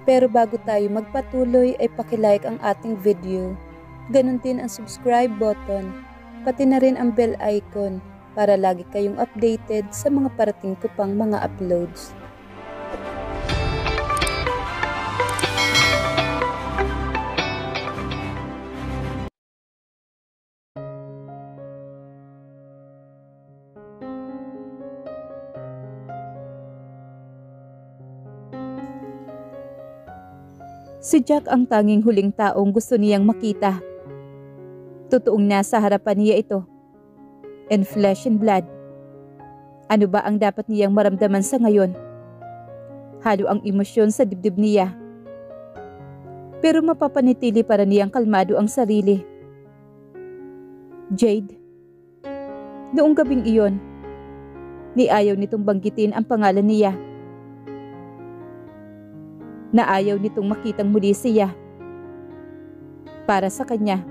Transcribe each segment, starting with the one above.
Pero bago tayo magpatuloy ay pakilike ang ating video. Ganon din ang subscribe button, pati na rin ang bell icon para lagi kayong updated sa mga parating ko pang mga uploads. Si Jack ang tanging huling taong gusto niyang makita. Totoong nasa harapan niya ito. And flesh and blood. Ano ba ang dapat niyang maramdaman sa ngayon? Halo ang emosyon sa dibdib niya. Pero mapapanitili para niyang kalmado ang sarili. Jade. Noong gabing iyon, ayaw nitong banggitin ang pangalan niya. Na ayaw nitong makitang muli siya. Para sa kanya,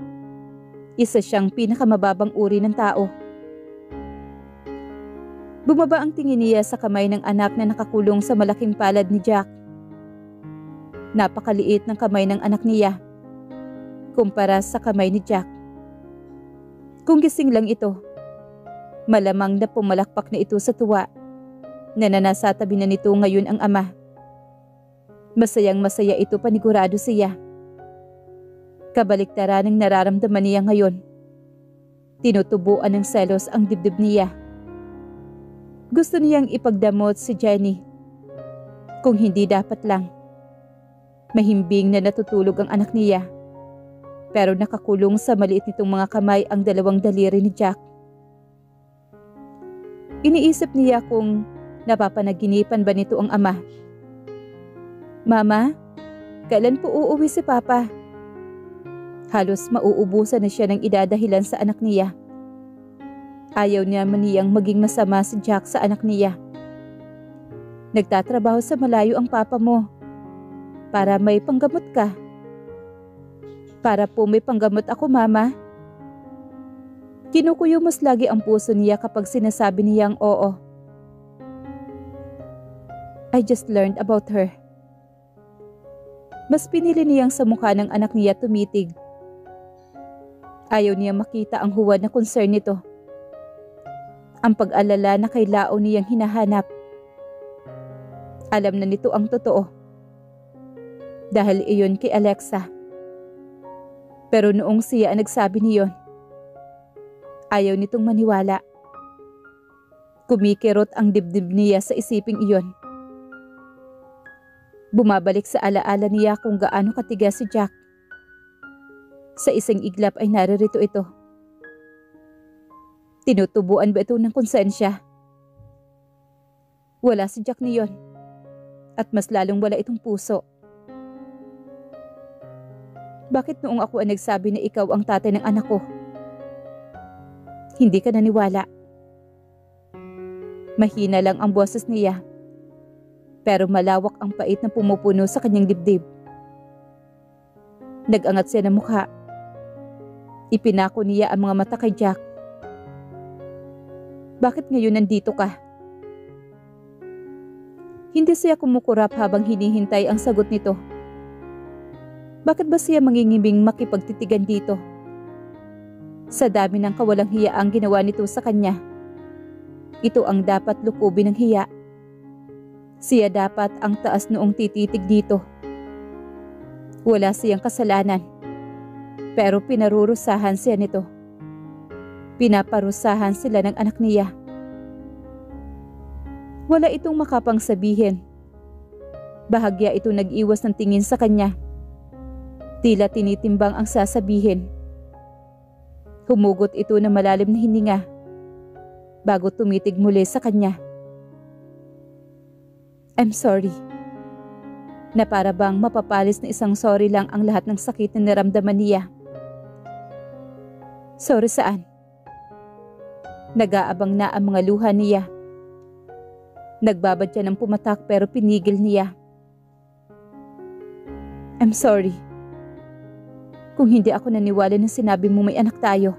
isa siyang pinakamababang uri ng tao. Bumaba ang tingin niya sa kamay ng anak na nakakulong sa malaking palad ni Jack. Napakaliit ng kamay ng anak niya, kumpara sa kamay ni Jack. Kung gising lang ito, malamang na pumalakpak na ito sa tuwa na nasa tabi na nito ngayon ang ama. Masayang masaya ito, panigurado siya. Kabaliktaran ng nararamdaman niya ngayon. Tinutubuan ng selos ang dibdib niya. Gusto niyang ipagdamot si Jenny. Kung hindi dapat lang. Mahimbing na natutulog ang anak niya. Pero nakakulong sa maliit nitong mga kamay ang dalawang daliri ni Jack. Iniisip niya kung napapanaginipan ba nito ang ama. Mama, kailan po uuwi si Papa? Halos mauubusan na siya ng idadahilan sa anak niya. Ayaw niya maniyang maging masama si Jack sa anak niya. Nagtatrabaho sa malayo ang papa mo. Para may panggamot ka. Para po may panggamot ako, Mama. Kinukuyumos lagi ang puso niya kapag sinasabi niyang oo. I just learned about her. Mas pinili niyang sa mukha ng anak niya tumitig. Ayaw niya makita ang huwad na concern nito. Ang pag-alala na kay Lao niyang hinahanap. Alam na nito ang totoo. Dahil iyon kay Alexa. Pero noong siya ang nagsabi niyon, ayaw nitong maniwala. Kumikirot ang dibdib niya sa isiping iyon. Bumabalik sa alaala niya kung gaano katigas si Jack. Sa isang iglap ay naririto ito. Tinutubuan ba ito ng konsensya? Wala si Jack niyon. At mas lalong wala itong puso. Bakit noong ako ang nagsabi na ikaw ang tatay ng anak ko? Hindi ka naniwala. Mahina lang ang boses niya. Pero malawak ang pait na pumupuno sa kanyang dibdib. Nag-angat siya ng mukha. Ipinako niya ang mga mata kay Jack. Bakit ngayon nandito ka? Hindi siya kumukurap habang hinihintay ang sagot nito. Bakit ba siya mangingibing makipagtitigan dito? Sa dami ng kawalang hiya ang ginawa nito sa kanya. Ito ang dapat lukubin ng hiya. Siya dapat ang taas noong tititig dito. Wala siyang kasalanan. Pero pinarurusahan siya nito. Pinaparusahan sila ng anak niya. Wala itong makapang sabihin. Bahagya ito nag-iwas ng tingin sa kanya. Tila tinitimbang ang sasabihin. Humugot ito na malalim na hininga bago tumitig muli sa kanya. I'm sorry. Na para bang mapapalis na isang sorry lang ang lahat ng sakit na naramdaman niya. Sorry saan? Nag-aabang na ang mga luha niya. Nagbabad siya ng pumatak pero pinigil niya. I'm sorry. Kung hindi ako naniwala na sinabi mo may anak tayo.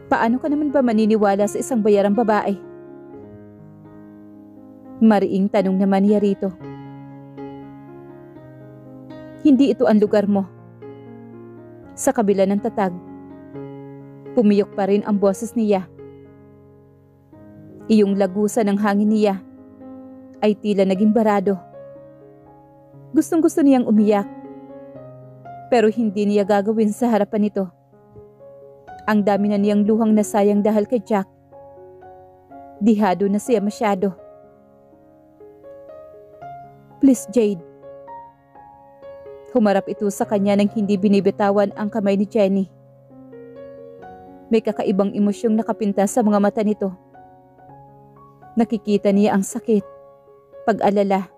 Paano ka naman ba maniniwala sa isang bayarang babae? Mariing tanong naman niya rito. Hindi ito ang lugar mo. Sa kabila ng tatag, pumiyok pa rin ang boses niya. Iyong lagusan ng hangin niya ay tila naging barado. Gustong-gusto niyang umiyak, pero hindi niya gagawin sa harapan nito. Ang dami na niyang luhang nasayang dahil kay Jack. Dihado na siya masyado. Please, Jade. Humarap ito sa kanya nang hindi binibitawan ang kamay ni Jenny. May kakaibang emosyong nakapinta sa mga mata nito. Nakikita niya ang sakit, pag-alala,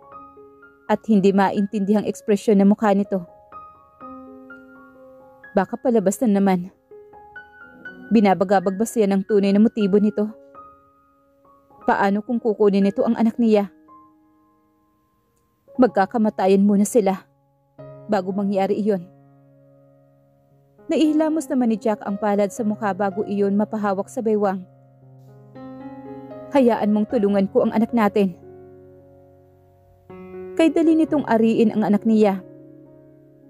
at hindi maintindihang ekspresyon ng mukha nito. Baka palabas na naman. Binabagabag ba siya ng tunay na motibo nito? Paano kung kukunin nito ang anak niya? Magkakamatayan muna sila bago mangyari iyon. Naihilamos naman ni Jack ang palad sa mukha bago iyon mapahawak sa baywang. Hayaan mong tulungan ko ang anak natin. Kay dali nitong ariin ang anak niya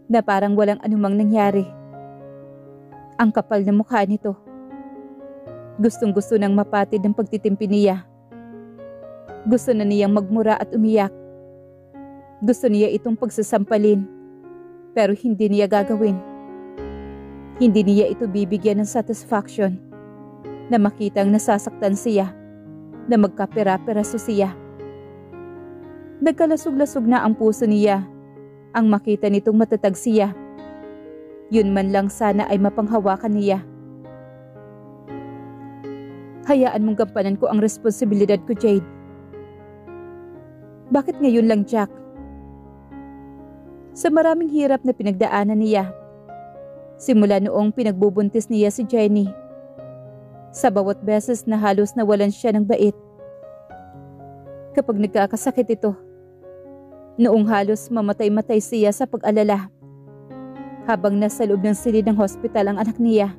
na parang walang anumang nangyari. Ang kapal na mukha nito. Gustong-gusto nang mapatid ng pagtitimpi niya. Gusto na niyang magmura at umiyak. Gusto niya itong pagsasampalin, pero hindi niya gagawin. Hindi niya ito bibigyan ng satisfaction na makitang nasasaktan siya, na magkapera-peraso siya. Nagkalasog-lasog na ang puso niya ang makita nitong matatag siya. Yun man lang sana ay mapanghawakan niya. Hayaan mong gampanan ko ang responsibilidad ko, Jade. Bakit ngayon lang, Jack? Sa maraming hirap na pinagdaanan niya, simula noong pinagbubuntis niya si Jenny, sa bawat beses na halos nawalan siya ng bait. Kapag nagkakasakit ito, noong halos mamatay-matay siya sa pag-alala, habang nasa loob ng silid ng hospital ang anak niya.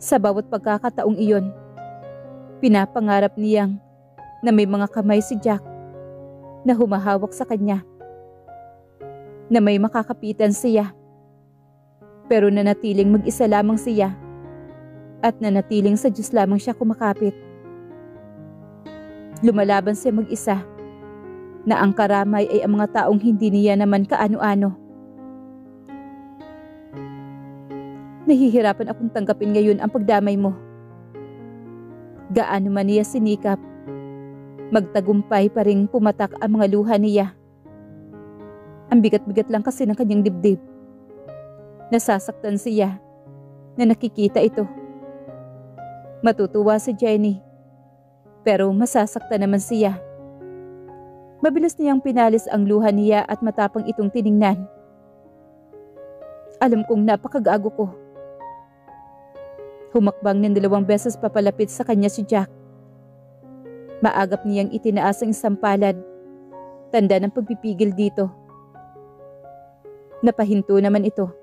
Sa bawat pagkakataong iyon, pinapangarap niyang na may mga kamay si Jack na humahawak sa kanya, na may makakapitan siya, pero nanatiling mag-isa lamang siya at nanatiling sa Diyos lamang siya kumakapit. Lumalaban siya mag-isa na ang karamay ay ang mga taong hindi niya naman kaano-ano. Nahihirapan akong tanggapin ngayon ang pagdamay mo. Gaano man niya sinikap, magtagumpay pa ring pumatak ang mga luha niya. Ang bigat-bigat lang kasi ng kanyang dibdib. Nasasaktan siya na nakikita ito. Matutuwa si Jenny, pero masasaktan naman siya. Mabilis niyang pinalis ang luha niya at matapang itong tiningnan. Alam kong napakagago ko. Humakbang ng 2 beses papalapit sa kanya si Jack. Maagap niyang itinaas ang isang palad, tanda ng pagpipigil dito. Napahinto naman ito.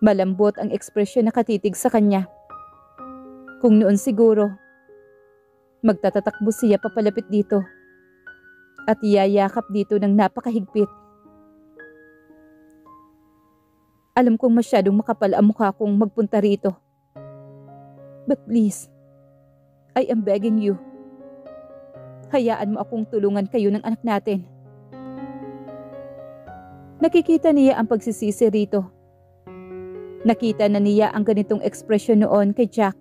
Malambot ang ekspresyon na katitig sa kanya. Kung noon siguro, magtatatakbo siya papalapit dito at iyayakap dito ng napakahigpit. Alam kong masyadong makapal ang mukha kong magpunta rito. But please, I am begging you. Hayaan mo akong tulungan kayo ng anak natin. Nakikita niya ang pagsisisi rito. Nakita na niya ang ganitong ekspresyon noon kay Jack.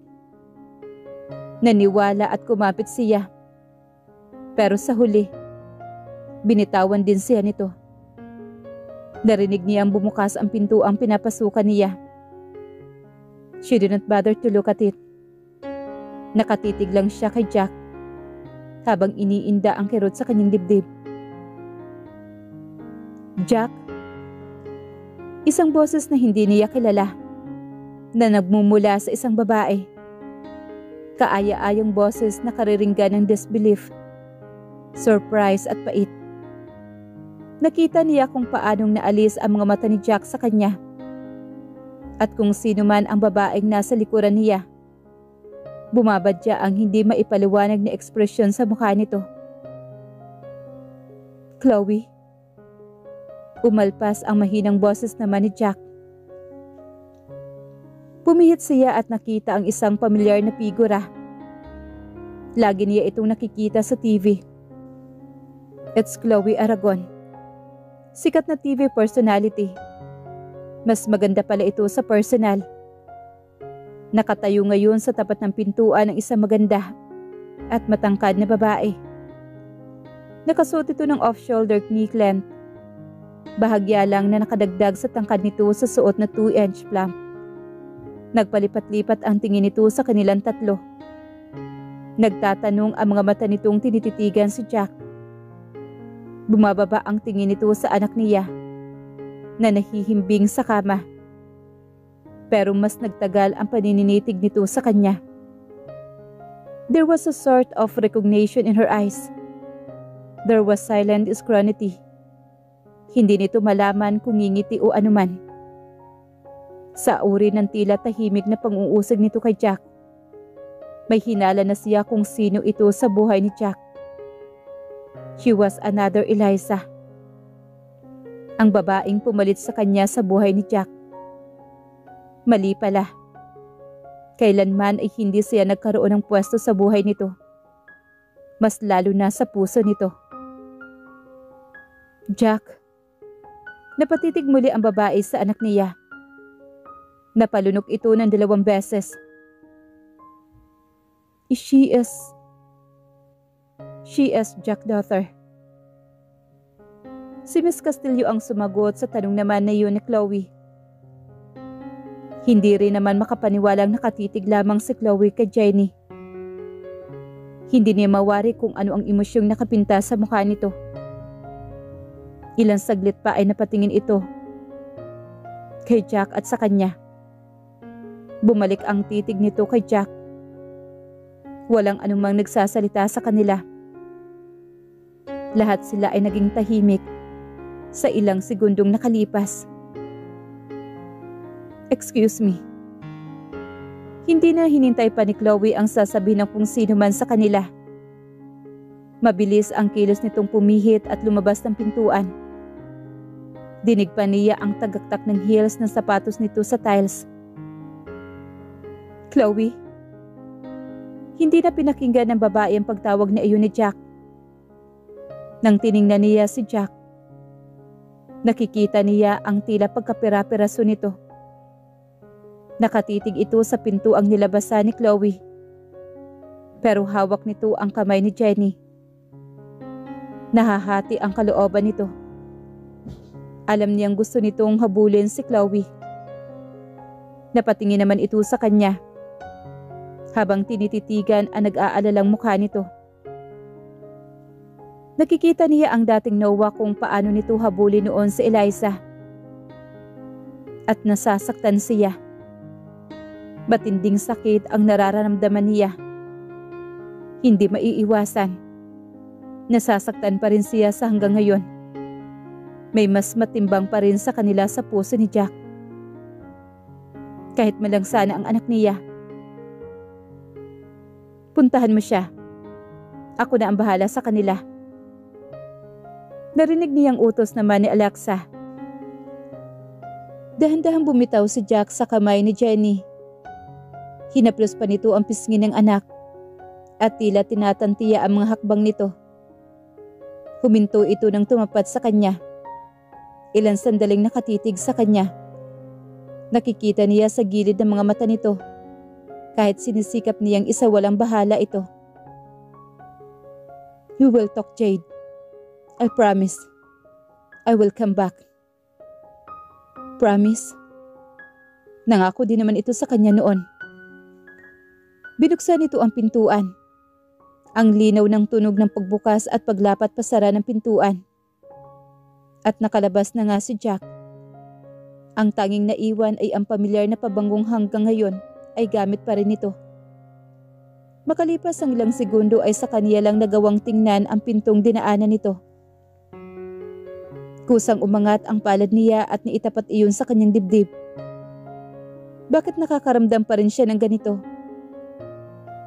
Naniwala at kumapit siya. Pero sa huli, binitawan din siya nito. Narinig niya ang bumukas ang pinto ang pinapasukan niya. She didn't bother to look at it. Nakatitig lang siya kay Jack habang iniinda ang kirot sa kanyang dibdib. Jack? Isang boses na hindi niya kilala na nagmumula sa isang babae. Kaaya-ayang boses na kariringgan ng disbelief, surprise at pait. Nakita niya kung paanong naalis ang mga mata ni Jack sa kanya at kung sino man ang babaeng nasa likuran niya. Bumabadya ang hindi maipaliwanag na ekspresyon sa mukha nito. Chloe? Umalpas ang mahinang boses naman ni Jack. Pumihit siya at nakita ang isang pamilyar na figura. Lagi niya itong nakikita sa TV. It's Chloe Aragon. Sikat na TV personality. Mas maganda pala ito sa personal. Nakatayo ngayon sa tapat ng pintuan ng isang maganda at matangkad na babae. Nakasuot ito ng off-shoulder knee length. Bahagya lang na nakadagdag sa tangkad nito sa suot na 2-inch plump. Nagpalipat-lipat ang tingin nito sa kanilang tatlo. Nagtatanong ang mga mata nitong tinititigan si Jack. Bumababa ang tingin nito sa anak niya na nahihimbing sa kama. Pero mas nagtagal ang panininitig nito sa kanya. There was a sort of recognition in her eyes. There was silent scrutiny. Hindi nito malaman kung ngingiti o anuman. Sa uri ng tila tahimik na pang-uusig nito kay Jack, may hinala na siya kung sino ito sa buhay ni Jack. She was another Eliza. Ang babaeng pumalit sa kanya sa buhay ni Jack. Mali pala. Kailanman ay hindi siya nagkaroon ng pwesto sa buhay nito. Mas lalo na sa puso nito. Jack. Napatitig muli ang babae sa anak niya. Napalunok ito ng 2 beses. She is Jack's daughter. Si Miss Castillo ang sumagot sa tanong naman na yun ni Chloe. Hindi rin naman makapaniwalang nakatitig lamang si Chloe kay Jenny. Hindi niya mawari kung ano ang emosyong nakapinta sa mukha nito. Ilang saglit pa ay napatingin ito kay Jack at sa kanya. Bumalik ang titig nito kay Jack. Walang anumang nagsasalita sa kanila. Lahat sila ay naging tahimik sa ilang segundong nakalipas. Excuse me. Hindi na hinintay pa ni Chloe ang sasabihin ng kung sino man sa kanila. Mabilis ang kilos nitong pumihit at lumabas ng pintuan. Dinig pa niya ang tagaktak ng heels ng sapatos nito sa tiles. Chloe. Hindi na pinakinggan ng babae ang pagtawag na iyon ni Jack. Nang tiningnan niya si Jack, nakikita niya ang tila pagkapira-piraso nito. Nakatitig ito sa pintuang nilabasan ni Chloe. Pero hawak nito ang kamay ni Jenny. Nahahati ang kalooban nito. Alam niyang gusto nitong habulin si Chloe. Napatingin naman ito sa kanya habang tinititigan ang nag-aalalang mukha nito. Nakikita niya ang dating Noah kung paano nito habulin noon si Eliza. At nasasaktan siya. Matinding sakit ang nararamdaman niya. Hindi maiiwasan. Nasasaktan pa rin siya sa hanggang ngayon. May mas matimbang pa rin sa kanila sa puso ni Jack. Kahit malang sana ang anak niya. Puntahan mo siya. Ako na ang bahala sa kanila. Narinig niyang utos naman ni Alexa. Dahan-dahang bumitaw si Jack sa kamay ni Jenny. Hinaplos pa nito ang pisngi ng anak at tila tinatantiya ang mga hakbang nito. Huminto ito nang tumapat sa kanya. Ilang sandaling nakatitig sa kanya. Nakikita niya sa gilid ng mga mata nito kahit sinisikap niyang isawalang bahala ito. You will talk, Jade. I promise. I will come back. Promise? Nangako din naman ito sa kanya noon. Binuksan nito ang pintuan. Ang linaw ng tunog ng pagbukas at paglapat pasara ng pintuan. At nakalabas na nga si Jack. Ang tanging naiwan ay ang pamilyar na pabangong hanggang ngayon ay gamit pa rin ito. Makalipas ang ilang segundo ay sa kaniya lang nagawang tingnan ang pintong dinaanan nito. Kusang umangat ang palad niya at niitapat iyon sa kanyang dibdib. Bakit nakakaramdam pa rin siya ng ganito?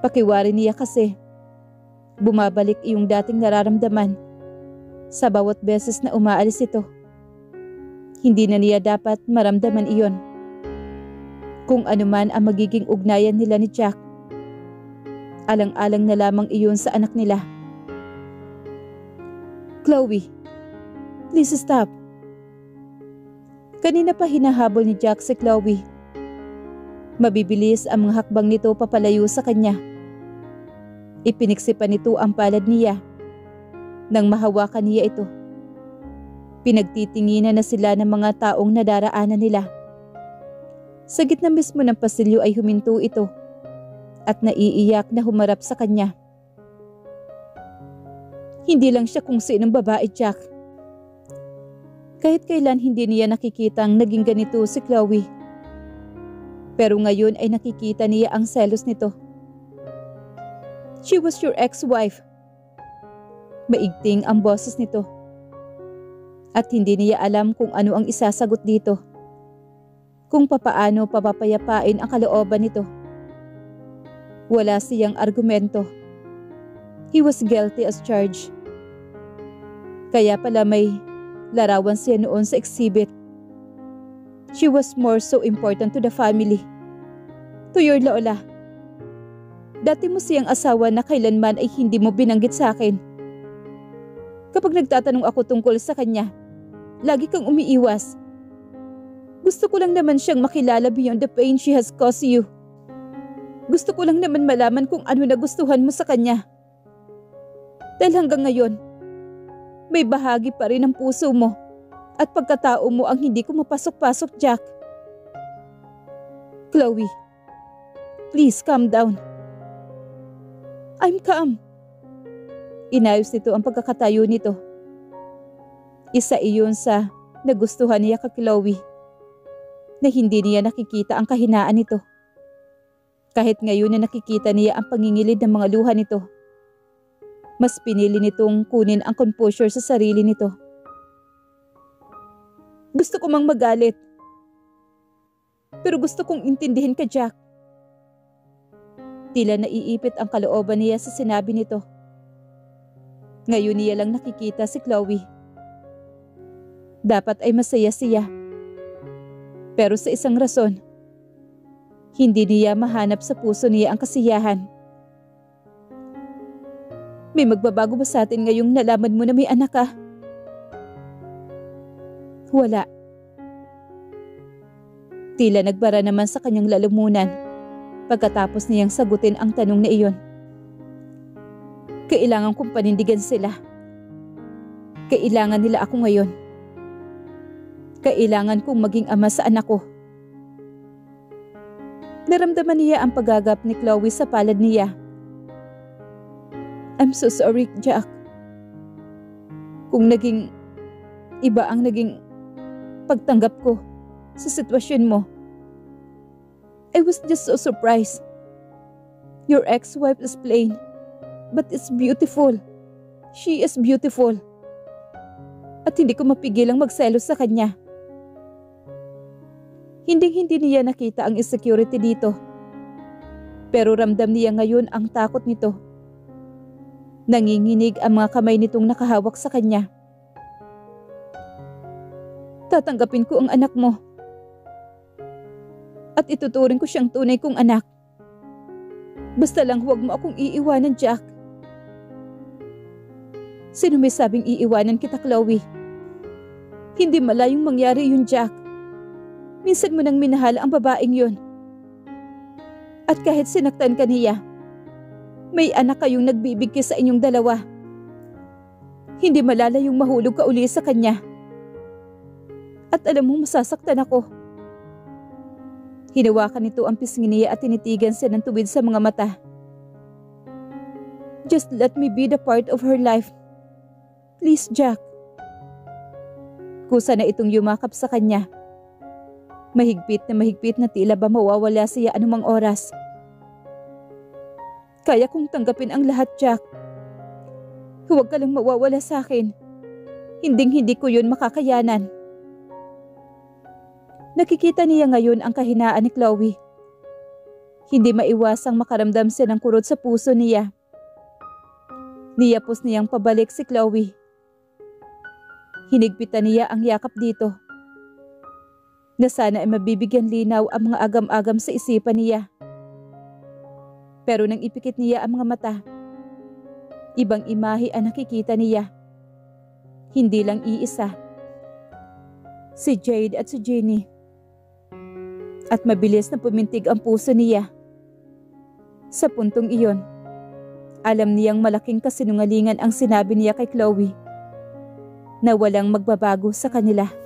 Pakiwari niya kasi. Bumabalik iyong dating nararamdaman sa bawat beses na umaalis ito. Hindi na niya dapat maramdaman iyon. Kung ano man ang magiging ugnayan nila ni Jack, alang-alang na lamang iyon sa anak nila. Chloe, please stop. Kanina pa hinahabol ni Jack si Chloe. Mabibilis ang mga hakbang nito papalayo sa kanya. Ipiniksipan nito ang palad niya. Nang mahawakan niya ito, pinagtitinginan na sila ng mga taong nadaraanan nila. Sa gitna mismo ng pasilyo ay huminto ito at naiiyak na humarap sa kanya. Hindi lang siya kung sinong babae, Jack. Kahit kailan hindi niya nakikitang naging ganito si Chloe. Pero ngayon ay nakikita niya ang selos nito. She was your ex-wife. Maigting ang boses nito. At hindi niya alam kung ano ang isasagot dito. Kung papaano papapayapain ang kalooban nito. Wala siyang argumento. He was guilty as charged. Kaya pala may larawan siya noon sa exhibit. She was more so important to the family. To your lola. Dati mo siyang asawa na kailanman ay hindi mo binanggit sa akin. Kapag nagtatanong ako tungkol sa kanya, lagi kang umiiwas. Gusto ko lang naman siyang makilala beyond the pain she has caused you. Gusto ko lang naman malaman kung ano nagustuhan mo sa kanya. Dahil hanggang ngayon, may bahagi pa rin ng puso mo at pagkatao mo ang hindi ko mapasok-pasok, Jack. Chloe, please calm down. I'm calm. Inayos nito ang pagkakatayo nito. Isa iyon sa nagustuhan niya kay Chloe, na hindi niya nakikita ang kahinaan nito. Kahit ngayon na nakikita niya ang pangingilid ng mga luha nito, mas pinili nitong kunin ang composure sa sarili nito. Gusto ko mang magalit, pero gusto kong intindihin ka, Jack. Tila naiipit ang kalooban niya sa sinabi nito. Ngayon niya lang nakikita si Chloe. Dapat ay masaya siya. Pero sa isang rason, hindi niya mahanap sa puso niya ang kasiyahan. May magbabago ba sa atin ngayong nalaman mo na may anak ka? Wala. Tila nagbara naman sa kanyang lalamunan pagkatapos niyang sagutin ang tanong na iyon. Kailangan kong panindigan sila. Kailangan nila ako ngayon. Kailangan kong maging ama sa anak ko. Naramdaman niya ang paggagap ni Chloe sa palad niya. I'm so sorry, Jack. Kung naging iba ang naging pagtanggap ko sa sitwasyon mo. I was just so surprised. Your ex-wife is plain, but it's beautiful. She is beautiful. At hindi ko mapigilang magselos sa kanya. Hindi niya nakita ang insecurity dito. Pero ramdam niya ngayon ang takot nito. Nanginginig ang mga kamay nitong nakahawak sa kanya. Tatanggapin ko ang anak mo. At ituturing ko siyang tunay kong anak. Basta lang huwag mo akong iiwanan, Jack. Sino may sabing iiwanan kita, Chloe? Hindi malayong mangyari yun, Jack. Minsan mo nang minahal ang babaeng yun. At kahit sinaktan ka niya, may anak kayong nagbibigay sa inyong dalawa. Hindi malalayong mahulog ka uli sa kanya. At alam mo masasaktan ako. Hinawakan nito ang pisngi niya at tinitigan siya ng tuwid sa mga mata. Just let me be the part of her life. Please, Jack. Kusa na itong yumakap sa kanya. Mahigpit na tila ba mawawala siya anumang oras. Kaya kong tanggapin ang lahat, Jack. Huwag ka lang mawawala sa akin. Hinding-hindi ko yun makakayanan. Nakikita niya ngayon ang kahinaan ni Chloe. Hindi maiwasang makaramdam siya ng kurot sa puso niya. Niyapos niyang pabalik si Chloe. Hinigpitan niya ang yakap dito. na sana ay mabibigyan linaw ang mga agam-agam sa isipan niya. Pero nang ipikit niya ang mga mata, ibang imahe ang nakikita niya. Hindi lang iisa. Si Jade at si Jenny. At mabilis na pumintig ang puso niya. Sa puntong iyon, alam niyang malaking kasinungalingan ang sinabi niya kay Chloe na walang magbabago sa kanila.